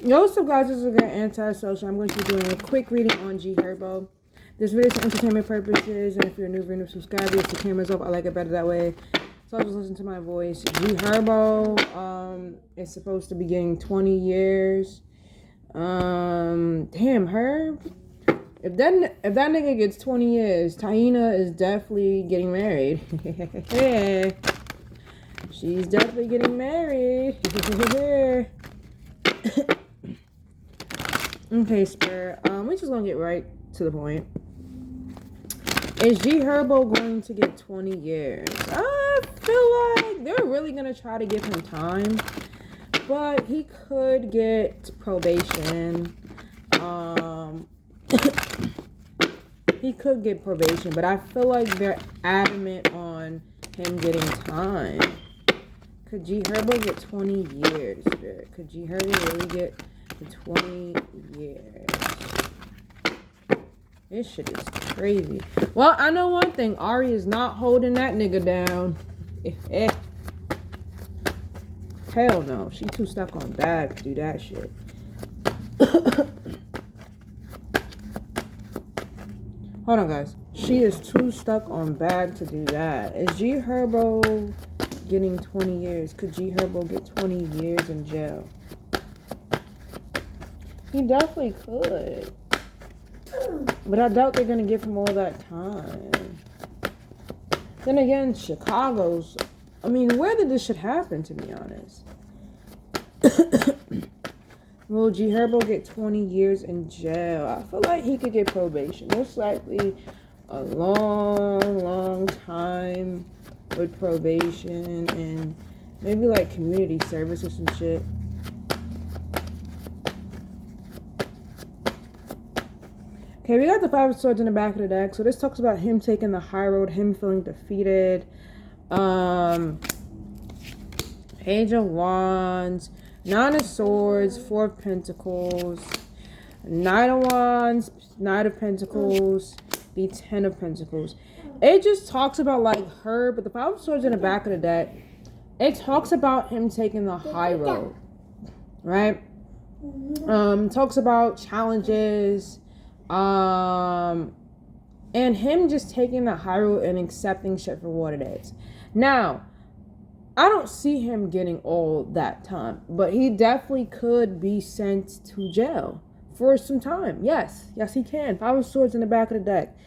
Yo, what's up, guys? This is a good anti-social. I'm going to be doing a quick reading on Gherbo. This video is for entertainment purposes, and if you're new, subscribe. If the camera's up, I like it better that way. So just listen to my voice. Gherbo is supposed to be getting 20 years. Damn, her. If that nigga gets 20 years, Taina is definitely getting married. She's definitely getting married. Okay, Spirit. We're just gonna get right to the point. Is Gherbo going to get 20 years? I feel like they're really gonna try to give him time, but he could get probation. He could get probation, but I feel like they're adamant on him getting time. Could Gherbo get 20 years, Spirit? Could Gherbo really get the 20 years? This shit is crazy. Well, I know one thing. Ari is not holding that nigga down. Hell no. She too stuck on bad to do that shit. Hold on, guys. She is too stuck on bad to do that. Is Gherbo getting 20 years? Could Gherbo get 20 years in jail? He definitely could. But I doubt they're going to give him all that time. Then again, Chicago's... I mean, where did this shit happen, to be honest? Will Gherbo get 20 years in jail? I feel like he could get probation. Most likely a long time with probation and maybe like community service or some shit. Okay, we got the Five of Swords in the back of the deck. So this talks about him taking the high road, him feeling defeated. Page of Wands, Nine of Swords, Four of Pentacles, Knight of Wands, Knight of Pentacles, the Ten of Pentacles. It just talks about like her, but the Five of Swords in the back of the deck, it talks about him taking the high road, right? Talks about challenges, and him just taking the high road and accepting shit for what it is. Now, I don't see him getting all that time, but he definitely could be sent to jail for some time. Yes, he can. Five of Swords in the back of the deck.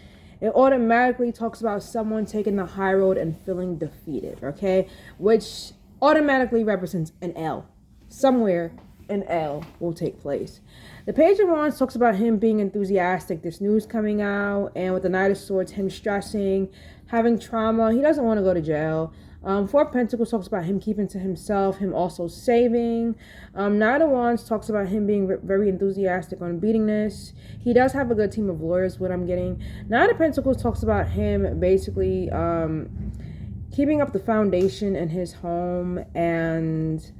It automatically talks about someone taking the high road and feeling defeated, okay? Which automatically represents an L. Somewhere an L will take place. The Page of Wands talks about him being enthusiastic. There's news coming out, and with the Knight of Swords, him stressing, having trauma. He doesn't want to go to jail. Four of Pentacles talks about him keeping to himself, him also saving. Knight of Wands talks about him being very enthusiastic on beating this. He does have a good team of lawyers, what I'm getting. Knight of Pentacles talks about him basically keeping up the foundation in his home, and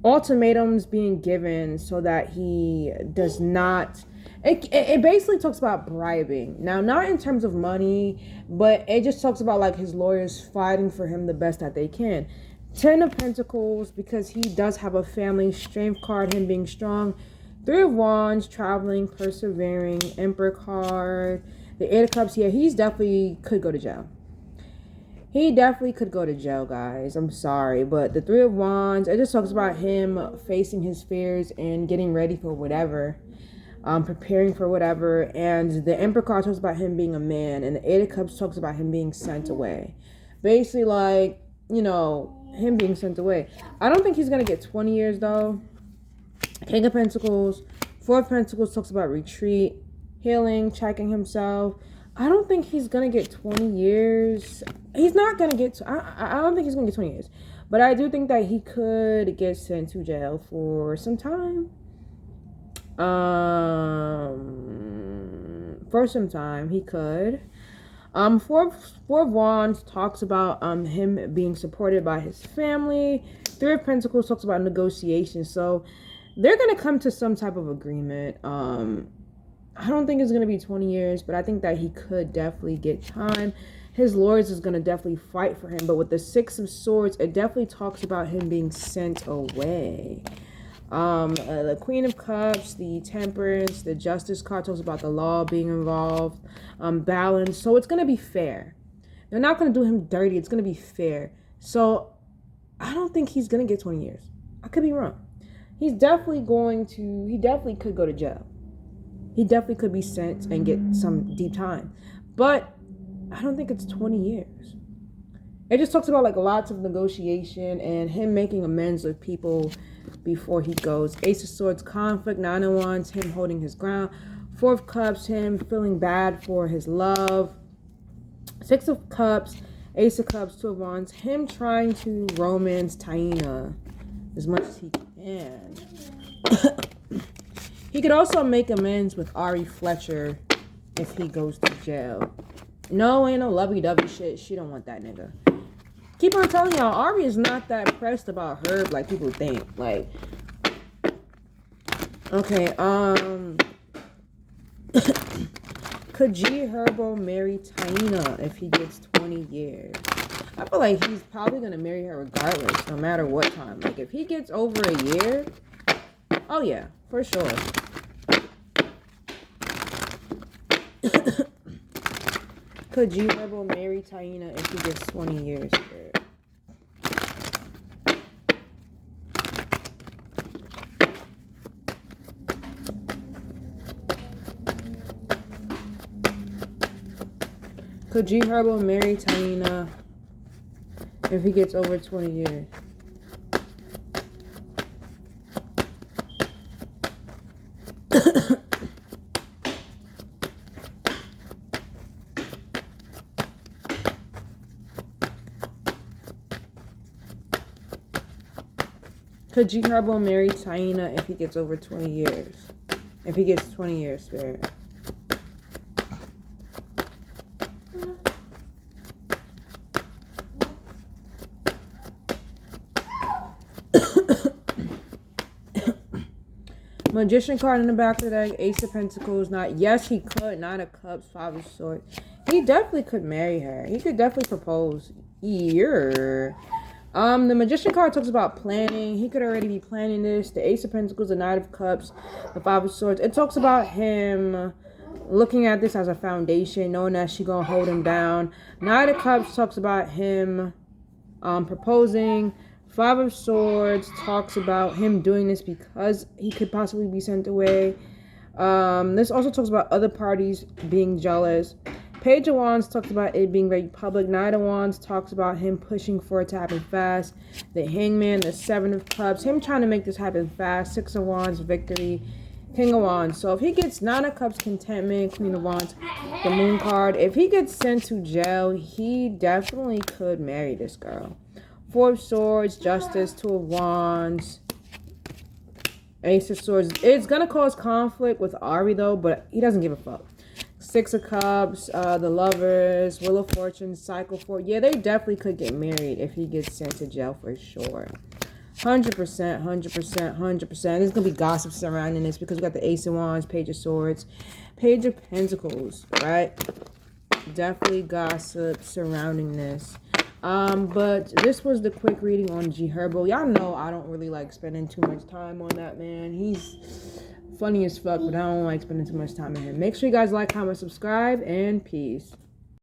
ultimatums being given so that he does not... It basically talks about bribing. Now, not in terms of money, but it just talks about like his lawyers fighting for him the best that they can. Ten of Pentacles, because he does have a family. Strength card, him being strong. Three of Wands, traveling, persevering. Emperor card. The Eight of Cups, yeah, he's definitely could go to jail. He definitely could go to jail, guys. I'm sorry. But the Three of Wands, it just talks about him facing his fears and getting ready for whatever. Preparing for whatever. And the Emperor card talks about him being a man. And the Eight of Cups talks about him being sent away. Basically, like, you know, him being sent away. I don't think he's going to get 20 years, though. King of Pentacles. Four of Pentacles talks about retreat, healing, checking himself. I don't think he's going to get 20 years. He's not going to get... I don't think he's going to get 20 years. But I do think that he could get sent to jail for some time. For some time, he could. Four of Wands talks about him being supported by his family. Three of Pentacles talks about negotiations. So they're going to come to some type of agreement. I don't think it's going to be 20 years, but I think that he could definitely get time. his lawyers is going to definitely fight for him. But with the Six of Swords, it definitely talks about him being sent away. The Queen of Cups, the Temperance, the Justice card talks about the law being involved, balance. So it's going to be fair. They're not going to do him dirty. It's going to be fair. So I don't think he's going to get 20 years. I could be wrong. He definitely could go to jail. He definitely could be sent and get some deep time. But I don't think it's 20 years. It just talks about like lots of negotiation and him making amends with people before he goes. Ace of Swords, conflict. Nine of Wands, him holding his ground. Four of Cups, him feeling bad for his love. Six of Cups, Ace of Cups, Two of Wands, him trying to romance Taina as much as he can. He could also make amends with Ari Fletcher if he goes to jail. No, ain't no lovey-dovey shit. She don't want that nigga. Keep on telling y'all, Ari is not that pressed about Herb like people think. Like, okay, could Gherbo marry Taina if he gets 20 years? I feel like he's probably going to marry her regardless, no matter what time. Like, if he gets over a year, oh yeah, for sure. Could Gherbo marry Taina if he gets 20 years? Could Gherbo marry Taina if he gets over 20 years? Could Gherbo marry Taina if he gets over 20 years? If he gets 20 years, Spirit. Magician card in the back of the deck. Ace of Pentacles. Not, yes, he could. Nine of Cups. Five of Swords. He definitely could marry her. He could definitely propose. Yeah. The Magician card talks about planning. He could already be planning this. The Ace of Pentacles, the Knight of Cups, the Five of Swords. It talks about him looking at this as a foundation, knowing that she's going to hold him down. Knight of Cups talks about him proposing. Five of Swords talks about him doing this because he could possibly be sent away. This also talks about other parties being jealous. Page of Wands talks about it being very public. Knight of Wands talks about him pushing for it to happen fast. The Hangman, the Seven of Cups, him trying to make this happen fast. Six of Wands, victory. King of Wands. So if he gets Nine of Cups, contentment. Queen of Wands, the Moon card. If he gets sent to jail, he definitely could marry this girl. Four of Swords, Justice, Two of Wands, Ace of Swords. It's going to cause conflict with Ari, though, but he doesn't give a fuck. Six of Cups, the Lovers, Wheel of Fortune, Cycle 4. Yeah, they definitely could get married if he gets sent to jail for sure. 100%, 100%, 100%. There's going to be gossip surrounding this because we got the Ace of Wands, Page of Swords, Page of Pentacles, right? Definitely gossip surrounding this. But this was the quick reading on Gherbo. Y'all know I don't really like spending too much time on that man. He's funny as fuck, but I don't like spending too much time on him. Make sure you guys like, comment, subscribe, and peace.